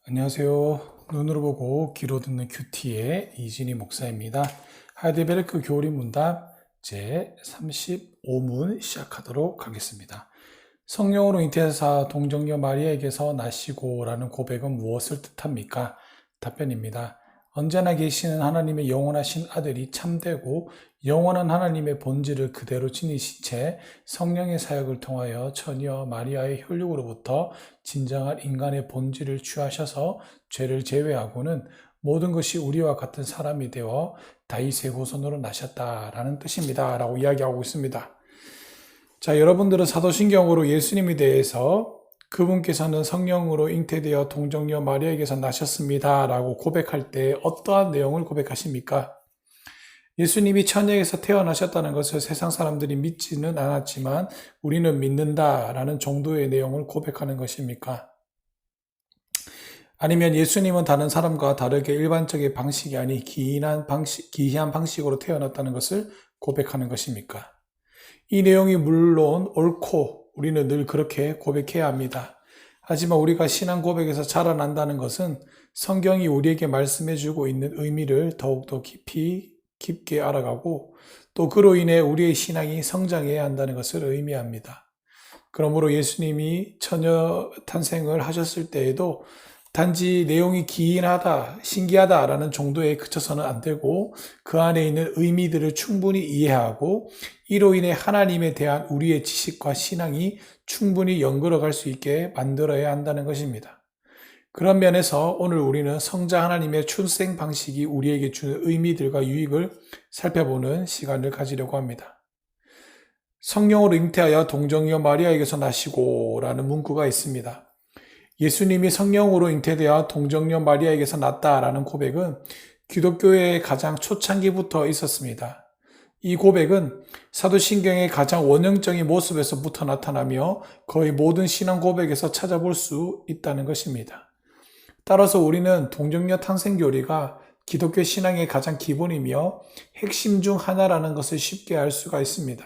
안녕하세요. 눈으로 보고 귀로 듣는 큐티의 이진희 목사입니다. 하이델베르크 교리 문답 제 35문 시작하도록 하겠습니다. 성령으로 잉태하사 동정녀 마리아에게서 나시고라는 고백은 무엇을 뜻합니까? 답변입니다. 언제나 계시는 하나님의 영원하신 아들이 참되고 영원한 하나님의 본질을 그대로 지니신 채 성령의 사역을 통하여 처녀 마리아의 혈육으로부터 진정한 인간의 본질을 취하셔서 죄를 제외하고는 모든 것이 우리와 같은 사람이 되어 다윗의 후손으로 나셨다라는 뜻입니다. 라고 이야기하고 있습니다. 자, 여러분들은 사도신경으로 예수님에 대해서 그분께서는 성령으로 잉태되어 동정녀 마리아에게서 나셨습니다. 라고 고백할 때 어떠한 내용을 고백하십니까? 예수님이 천녀에서 태어나셨다는 것을 세상 사람들이 믿지는 않았지만 우리는 믿는다라는 정도의 내용을 고백하는 것입니까? 아니면 예수님은 다른 사람과 다르게 일반적인 방식이 아닌 기이한 방식으로 태어났다는 것을 고백하는 것입니까? 이 내용이 물론 옳고 우리는 늘 그렇게 고백해야 합니다. 하지만 우리가 신앙 고백에서 자라난다는 것은 성경이 우리에게 말씀해주고 있는 의미를 더욱더 깊게 알아가고 또 그로 인해 우리의 신앙이 성장해야 한다는 것을 의미합니다. 그러므로 예수님이 처녀 탄생을 하셨을 때에도 단지 내용이 기이하다, 신기하다라는 정도에 그쳐서는 안 되고 그 안에 있는 의미들을 충분히 이해하고 이로 인해 하나님에 대한 우리의 지식과 신앙이 충분히 연결어갈 수 있게 만들어야 한다는 것입니다. 그런 면에서 오늘 우리는 성자 하나님의 출생 방식이 우리에게 주는 의미들과 유익을 살펴보는 시간을 가지려고 합니다. 성령으로 잉태하여 동정녀 마리아에게서 나시고 라는 문구가 있습니다. 예수님이 성령으로 잉태되어 동정녀 마리아에게서 났다라는 고백은 기독교의 가장 초창기부터 있었습니다. 이 고백은 사도신경의 가장 원형적인 모습에서부터 나타나며 거의 모든 신앙 고백에서 찾아볼 수 있다는 것입니다. 따라서 우리는 동정녀 탄생교리가 기독교 신앙의 가장 기본이며 핵심 중 하나라는 것을 쉽게 알 수가 있습니다.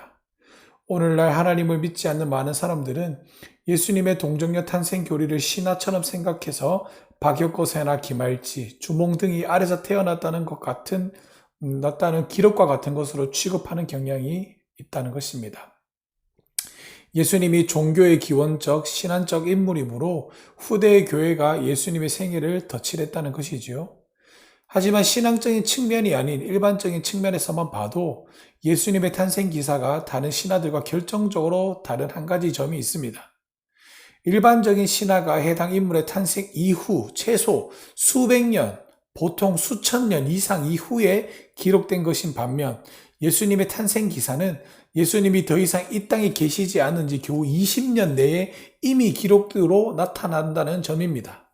오늘날 하나님을 믿지 않는 많은 사람들은 예수님의 동정녀 탄생 교리를 신화처럼 생각해서 박역거새나 기말지, 주몽 등이 아래서 태어났다는 기록과 같은 것으로 취급하는 경향이 있다는 것입니다. 예수님이 종교의 기원적, 신앙적 인물이므로 후대의 교회가 예수님의 생애를 덧칠했다는 것이지요. 하지만 신앙적인 측면이 아닌 일반적인 측면에서만 봐도 예수님의 탄생 기사가 다른 신화들과 결정적으로 다른 한 가지 점이 있습니다. 일반적인 신화가 해당 인물의 탄생 이후 최소 수백 년, 보통 수천 년 이상 이후에 기록된 것인 반면 예수님의 탄생 기사는 예수님이 더 이상 이 땅에 계시지 않은 지 겨우 20년 내에 이미 기록으로 나타난다는 점입니다.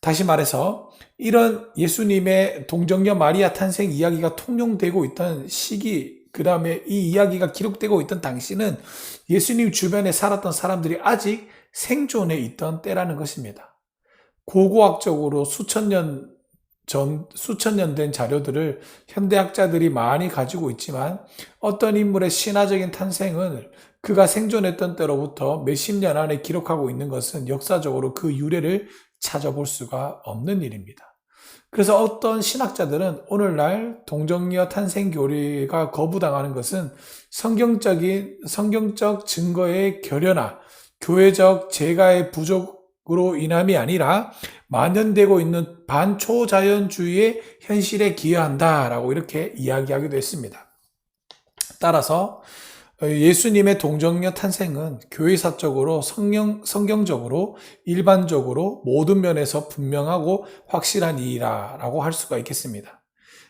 다시 말해서 이런 예수님의 동정녀 마리아 탄생 이야기가 통용되고 있던 시기, 그 다음에 이 이야기가 기록되고 있던 당시는 예수님 주변에 살았던 사람들이 아직 생존해 있던 때라는 것입니다. 고고학적으로 수천 년 된 자료들을 현대학자들이 많이 가지고 있지만 어떤 인물의 신화적인 탄생을 그가 생존했던 때로부터 몇십 년 안에 기록하고 있는 것은 역사적으로 그 유래를 찾아볼 수가 없는 일입니다. 그래서 어떤 신학자들은 오늘날 동정녀 탄생 교리가 거부당하는 것은 성경적 증거의 결여나 교회적 재가의 부족으로 인함이 아니라 만연되고 있는 반초자연주의의 현실에 기여한다라고 이렇게 이야기하기도 했습니다. 따라서 예수님의 동정녀 탄생은 교회사적으로 성경적으로 일반적으로 모든 면에서 분명하고 확실한 일이라고 할 수가 있겠습니다.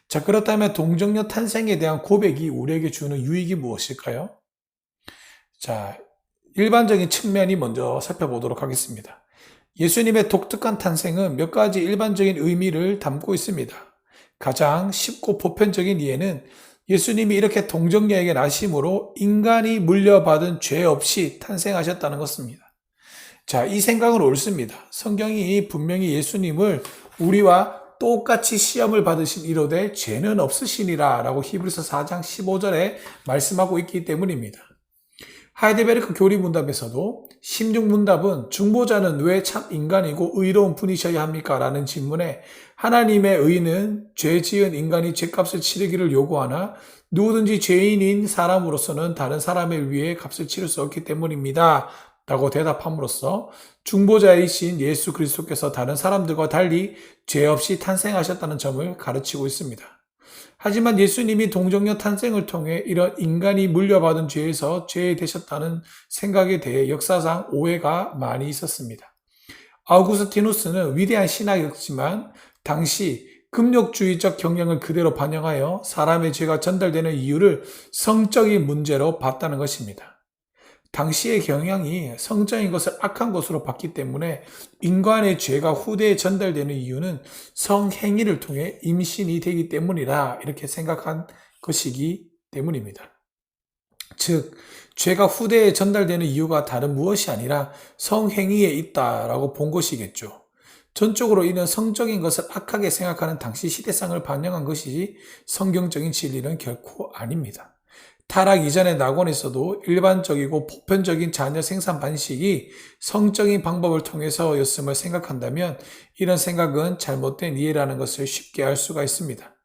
자, 그렇다면 동정녀 탄생에 대한 고백이 우리에게 주는 유익이 무엇일까요? 자, 일반적인 측면이 먼저 살펴보도록 하겠습니다. 예수님의 독특한 탄생은 몇 가지 일반적인 의미를 담고 있습니다. 가장 쉽고 보편적인 이해는 예수님이 이렇게 동정녀에게 나심으로 인간이 물려받은 죄 없이 탄생하셨다는 것입니다. 자, 이 생각은 옳습니다. 성경이 분명히 예수님을 우리와 똑같이 시험을 받으신 이로되 죄는 없으시니라 라고 히브리서 4장 15절에 말씀하고 있기 때문입니다. 하이델베르크 교리문답에서도 16문답은 중보자는 왜 참 인간이고 의로운 분이셔야 합니까? 라는 질문에 하나님의 의는 죄 지은 인간이 죄값을 치르기를 요구하나 누구든지 죄인인 사람으로서는 다른 사람을 위해 값을 치를 수 없기 때문입니다. 라고 대답함으로써 중보자이신 예수 그리스도께서 다른 사람들과 달리 죄 없이 탄생하셨다는 점을 가르치고 있습니다. 하지만 예수님이 동정녀 탄생을 통해 이런 인간이 물려받은 죄에서 죄되셨다는 생각에 대해 역사상 오해가 많이 있었습니다. 아우구스티누스는 위대한 신학이었지만 당시 금욕주의적 경향을 그대로 반영하여 사람의 죄가 전달되는 이유를 성적인 문제로 봤다는 것입니다. 당시의 경향이 성적인 것을 악한 것으로 봤기 때문에 인간의 죄가 후대에 전달되는 이유는 성행위를 통해 임신이 되기 때문이라 이렇게 생각한 것이기 때문입니다. 즉, 죄가 후대에 전달되는 이유가 다른 무엇이 아니라 성행위에 있다라고 본 것이겠죠. 전적으로 이는 성적인 것을 악하게 생각하는 당시 시대상을 반영한 것이지 성경적인 진리는 결코 아닙니다. 타락 이전의 낙원에서도 일반적이고 보편적인 자녀 생산 방식이 성적인 방법을 통해서였음을 생각한다면 이런 생각은 잘못된 이해라는 것을 쉽게 알 수가 있습니다.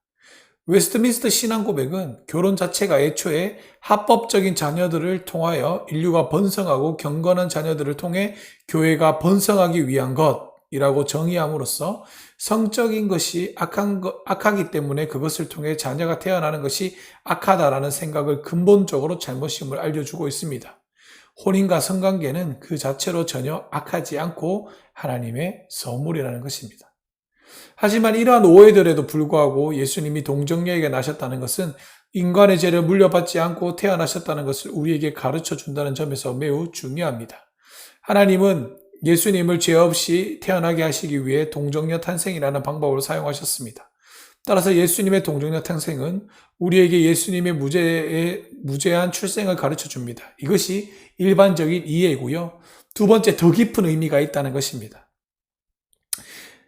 웨스트민스터 신앙 고백은 결혼 자체가 애초에 합법적인 자녀들을 통하여 인류가 번성하고 경건한 자녀들을 통해 교회가 번성하기 위한 것이라고 정의함으로써 성적인 것이 악하기 때문에 그것을 통해 자녀가 태어나는 것이 악하다라는 생각을 근본적으로 잘못임을 알려주고 있습니다. 혼인과 성관계는 그 자체로 전혀 악하지 않고 하나님의 선물이라는 것입니다. 하지만 이러한 오해들에도 불구하고 예수님이 동정녀에게 나셨다는 것은 인간의 죄를 물려받지 않고 태어나셨다는 것을 우리에게 가르쳐 준다는 점에서 매우 중요합니다. 하나님은 예수님을 죄 없이 태어나게 하시기 위해 동정녀 탄생이라는 방법을 사용하셨습니다. 따라서 예수님의 동정녀 탄생은 우리에게 예수님의 무죄한 출생을 가르쳐 줍니다. 이것이 일반적인 이해이고요. 두 번째, 더 깊은 의미가 있다는 것입니다.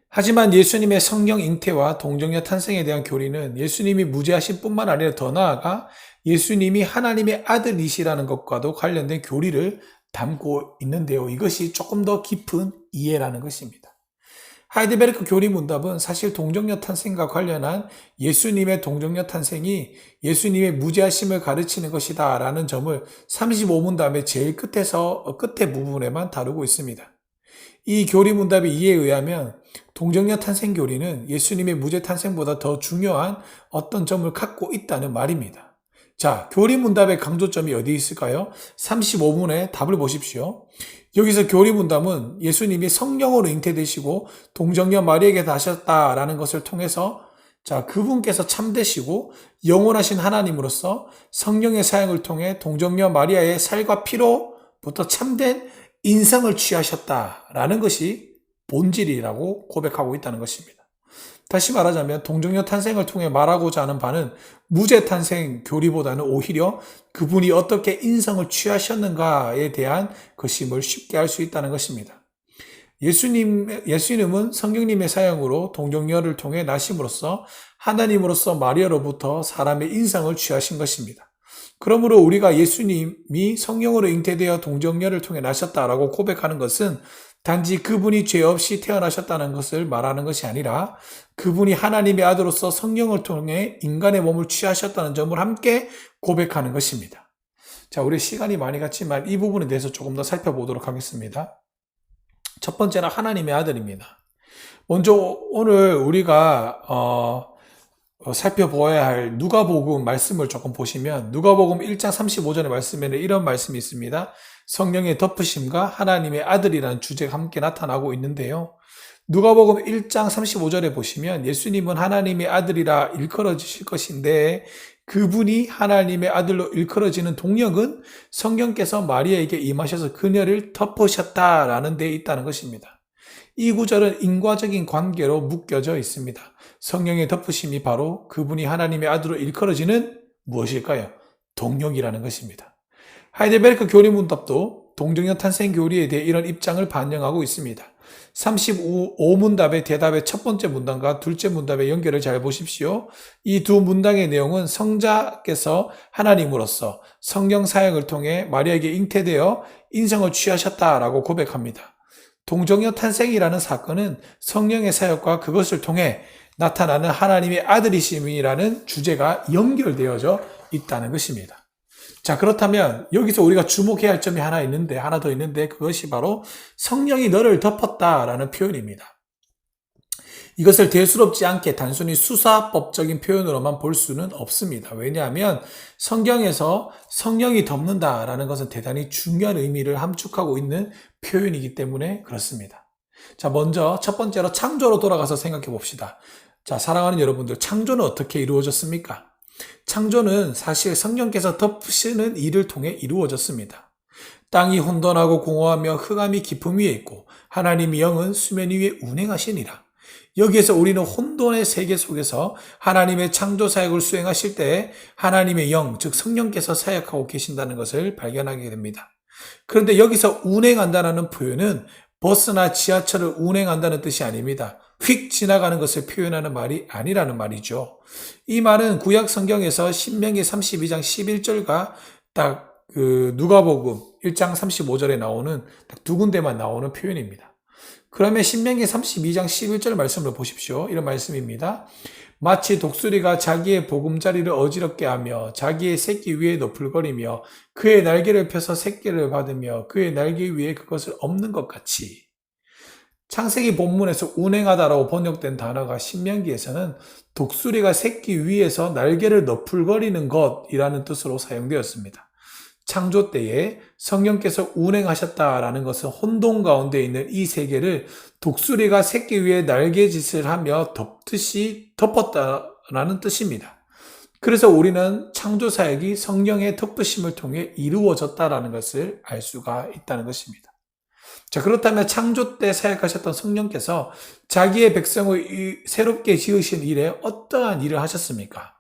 하지만 예수님의 성령 잉태와 동정녀 탄생에 대한 교리는 예수님이 무죄하신 뿐만 아니라 더 나아가 예수님이 하나님의 아들이시라는 것과도 관련된 교리를 담고 있는데요. 이것이 조금 더 깊은 이해라는 것입니다. 하이델베르크 교리문답은 사실 동정녀 탄생과 관련한 예수님의 동정녀 탄생이 예수님의 무죄하심을 가르치는 것이다 라는 점을 35문답의 제일 끝에 부분에만 다루고 있습니다. 이 교리문답의 이해에 의하면 동정녀 탄생 교리는 예수님의 무죄 탄생보다 더 중요한 어떤 점을 갖고 있다는 말입니다. 자, 교리문답의 강조점이 어디 있을까요? 35문의 답을 보십시오. 여기서 교리문답은 예수님이 성령으로 잉태되시고 동정녀 마리에게 나셨다라는 것을 통해서 자, 그분께서 참되시고 영원하신 하나님으로서 성령의 사역을 통해 동정녀 마리아의 살과 피로부터 참된 인성을 취하셨다라는 것이 본질이라고 고백하고 있다는 것입니다. 다시 말하자면 동정녀 탄생을 통해 말하고자 하는 바는 무죄 탄생 교리보다는 오히려 그분이 어떻게 인성을 취하셨는가에 대한 것임을 쉽게 알 수 있다는 것입니다. 예수님은 성령님의 사역으로 동정녀를 통해 나심으로써 하나님으로서 마리아로부터 사람의 인성을 취하신 것입니다. 그러므로 우리가 예수님이 성령으로 잉태되어 동정녀를 통해 나셨다라고 고백하는 것은 단지 그분이 죄 없이 태어나셨다는 것을 말하는 것이 아니라 그분이 하나님의 아들로서 성령을 통해 인간의 몸을 취하셨다는 점을 함께 고백하는 것입니다. 자, 우리 시간이 많이 갔지만 이 부분에 대해서 조금 더 살펴보도록 하겠습니다. 첫 번째는 하나님의 아들입니다. 먼저 오늘 우리가 살펴보아야 할 누가복음 말씀을 조금 보시면 누가복음 1장 35절의 말씀에는 이런 말씀이 있습니다. 성령의 덮으심과 하나님의 아들이라는 주제가 함께 나타나고 있는데요. 누가복음 1장 35절에 보시면 예수님은 하나님의 아들이라 일컬어지실 것인데 그분이 하나님의 아들로 일컬어지는 동력은 성령께서 마리아에게 임하셔서 그녀를 덮으셨다라는 데 있다는 것입니다. 이 구절은 인과적인 관계로 묶여져 있습니다. 성령의 덮으심이 바로 그분이 하나님의 아들로 일컬어지는 무엇일까요? 동력이라는 것입니다. 하이델베르크 교리문답도 동정녀 탄생 교리에 대해 이런 입장을 반영하고 있습니다. 35문답의 대답의 첫 번째 문단과 둘째 문답의 연결을 잘 보십시오. 이 두 문단의 내용은 성자께서 하나님으로서 성령 사역을 통해 마리아에게 잉태되어 인성을 취하셨다라고 고백합니다. 동정녀 탄생이라는 사건은 성령의 사역과 그것을 통해 나타나는 하나님의 아들이심이라는 주제가 연결되어져 있다는 것입니다. 자, 그렇다면 여기서 우리가 주목해야 할 점이 하나 더 있는데 그것이 바로 성령이 너를 덮었다라는 표현입니다. 이것을 대수롭지 않게 단순히 수사법적인 표현으로만 볼 수는 없습니다. 왜냐하면 성경에서 성령이 덮는다라는 것은 대단히 중요한 의미를 함축하고 있는 표현이기 때문에 그렇습니다. 자, 먼저 첫 번째로 창조로 돌아가서 생각해 봅시다. 자, 사랑하는 여러분들, 창조는 어떻게 이루어졌습니까? 창조는 사실 성령께서 덮으시는 일을 통해 이루어졌습니다. 땅이 혼돈하고 공허하며 흑암이 깊음 위에 있고 하나님의 영은 수면 위에 운행하시니라. 여기에서 우리는 혼돈의 세계 속에서 하나님의 창조 사역을 수행하실 때 하나님의 영, 즉 성령께서 사역하고 계신다는 것을 발견하게 됩니다. 그런데 여기서 운행한다는 표현은 버스나 지하철을 운행한다는 뜻이 아닙니다. 휙 지나가는 것을 표현하는 말이 아니라는 말이죠. 이 말은 구약 성경에서 신명기 32장 11절과 딱 누가복음 1장 35절에 나오는 딱 두 군데만 나오는 표현입니다. 그러면 신명기 32장 11절 말씀을 보십시오. 이런 말씀입니다. 마치 독수리가 자기의 보금자리를 어지럽게 하며 자기의 새끼 위에 너풀거리며 그의 날개를 펴서 새끼를 받으며 그의 날개 위에 그것을 엎는 것 같이. 창세기 본문에서 운행하다라고 번역된 단어가 신명기에서는 독수리가 새끼 위에서 날개를 너풀거리는 것이라는 뜻으로 사용되었습니다. 창조 때에 성령께서 운행하셨다라는 것은 혼돈 가운데 있는 이 세계를 독수리가 새끼 위에 날개짓을 하며 덮듯이 덮었다라는 뜻입니다. 그래서 우리는 창조 사역이 성령의 덮으심을 통해 이루어졌다라는 것을 알 수가 있다는 것입니다. 자, 그렇다면 창조 때 사역하셨던 성령께서 자기의 백성을 새롭게 지으신 일에 어떠한 일을 하셨습니까?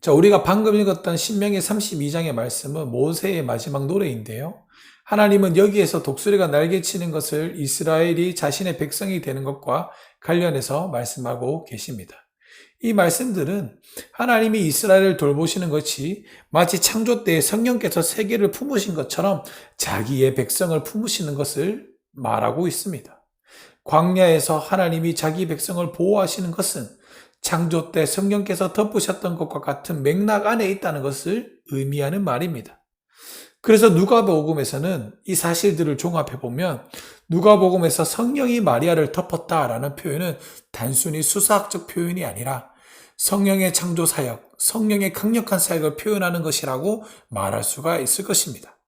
자, 우리가 방금 읽었던 신명기 32장의 말씀은 모세의 마지막 노래인데요. 하나님은 여기에서 독수리가 날개치는 것을 이스라엘이 자신의 백성이 되는 것과 관련해서 말씀하고 계십니다. 이 말씀들은 하나님이 이스라엘을 돌보시는 것이 마치 창조 때에 성령께서 세계를 품으신 것처럼 자기의 백성을 품으시는 것을 말하고 있습니다. 광야에서 하나님이 자기 백성을 보호하시는 것은 창조 때 성령께서 덮으셨던 것과 같은 맥락 안에 있다는 것을 의미하는 말입니다. 그래서 누가복음에서는 이 사실들을 종합해 보면 누가복음에서 성령이 마리아를 덮었다라는 표현은 단순히 수사학적 표현이 아니라 성령의 창조 사역, 성령의 강력한 사역을 표현하는 것이라고 말할 수가 있을 것입니다.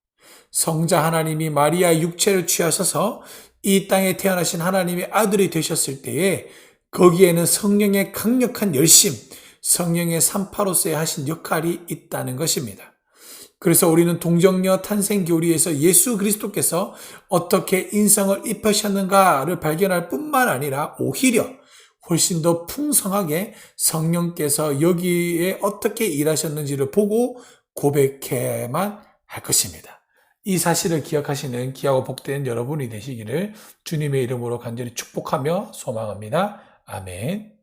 성자 하나님이 마리아의 육체를 취하셔서 이 땅에 태어나신 하나님의 아들이 되셨을 때에 거기에는 성령의 강력한 열심, 성령의 산파로서의 하신 역할이 있다는 것입니다. 그래서 우리는 동정녀 탄생 교리에서 예수 그리스도께서 어떻게 인성을 입으셨는가를 발견할 뿐만 아니라 오히려 훨씬 더 풍성하게 성령께서 여기에 어떻게 일하셨는지를 보고 고백해야만 할 것입니다. 이 사실을 기억하시는 귀하고 복된 여러분이 되시기를 주님의 이름으로 간절히 축복하며 소망합니다. 아멘.